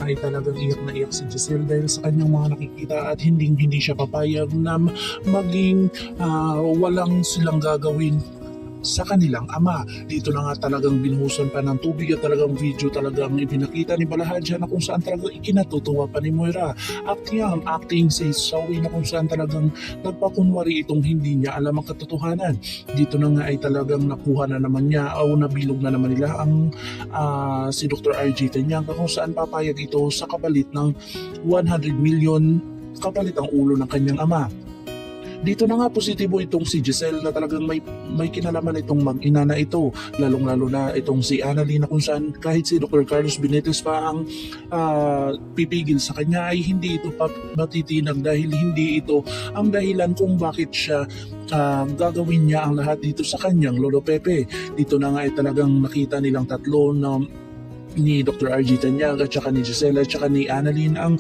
ay talagang iyak na iyak si Giselle dahil sa kanyang mga nakikita at hindi siya papayag na maging walang silang gagawin sa kanilang ama. Dito na nga talagang binuhusan pa ng tubig at talagang video talagang ipinakita ni Balahadja na kung saan talagang ikinatutuwa pa ni Moira. Acting si Zoe na kung saan talagang nagpakunwari itong hindi niya alam ang katotohanan. Dito na nga ay talagang nakuha na naman niya o nabilog na naman nila ang si Dr. RJ Tanyanga kung saan papayag ito sa kapalit ng 100 million kapalit ang ulo ng kanyang ama. Dito na nga positibo itong si Giselle na talagang may kinalaman itong mag-ina na ito, lalong-lalo na itong si Annalyn na kung saan kahit si Dr. Carlos Benitez pa ang pipigil sa kanya ay hindi ito matitinag dahil hindi ito ang dahilan kung bakit siya gagawin niya ang lahat dito sa kanyang Lolo Pepe. Dito na nga ay talagang nakita nilang tatlo na ni Dr. RJ Tanyag at saka ni Giselle at saka ni Annalyn ang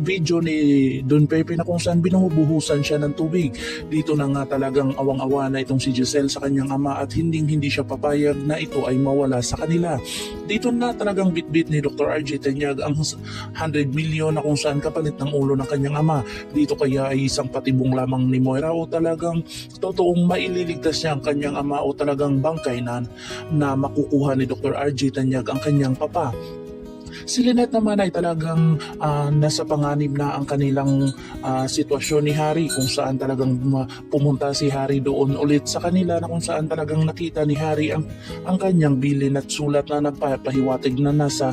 video ni Don Pepe na kung saan binubuhusan siya ng tubig. Dito na nga talagang awang-awa na itong si Giselle sa kanyang ama at hindi siya papayag na ito ay mawala sa kanila. Dito na talagang bitbit ni Dr. RJ Tanyag ang 100 million na kung saan kapalit ng ulo ng kanyang ama. Dito kaya ay isang patibong lamang ni Moira o talagang totoong maililigtas niya ang kanyang ama o talagang bangkay na makukuha ni Dr. RJ Tanyag ang kanyang papa. Si Lynette naman ay talagang nasa panganib na ang kanilang sitwasyon ni Harry kung saan talagang pumunta si Harry doon ulit sa kanila na kung saan talagang nakita ni Harry ang kanyang bilin at sulat na nagpapahiwatig na nasa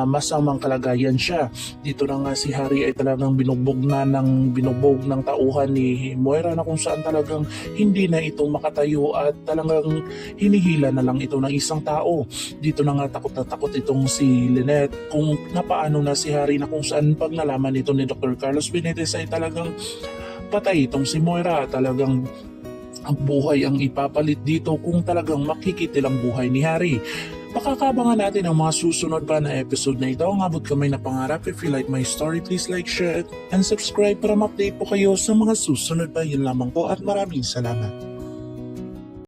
masamang kalagayan siya. Dito na nga si Harry ay talagang binugbog ng tauhan ni Moira na kung saan talagang hindi na ito makatayo at talagang hinihila na lang ito ng isang tao. Dito na nga takot na takot itong si Lynette kung napaano na si Harry na kung saan pag nalaman nito ni Dr. Carlos Benitez ay talagang patay itong si Moira. Talagang ang buhay ang ipapalit dito kung talagang makikitil ang buhay ni Harry. Pakakabangan natin ang mga susunod pa na episode na ito. Ang abot kamay na pangarap. If you like my story, please like, share, and subscribe para ma-update po kayo sa mga susunod pa. Yun lamang po at maraming salamat.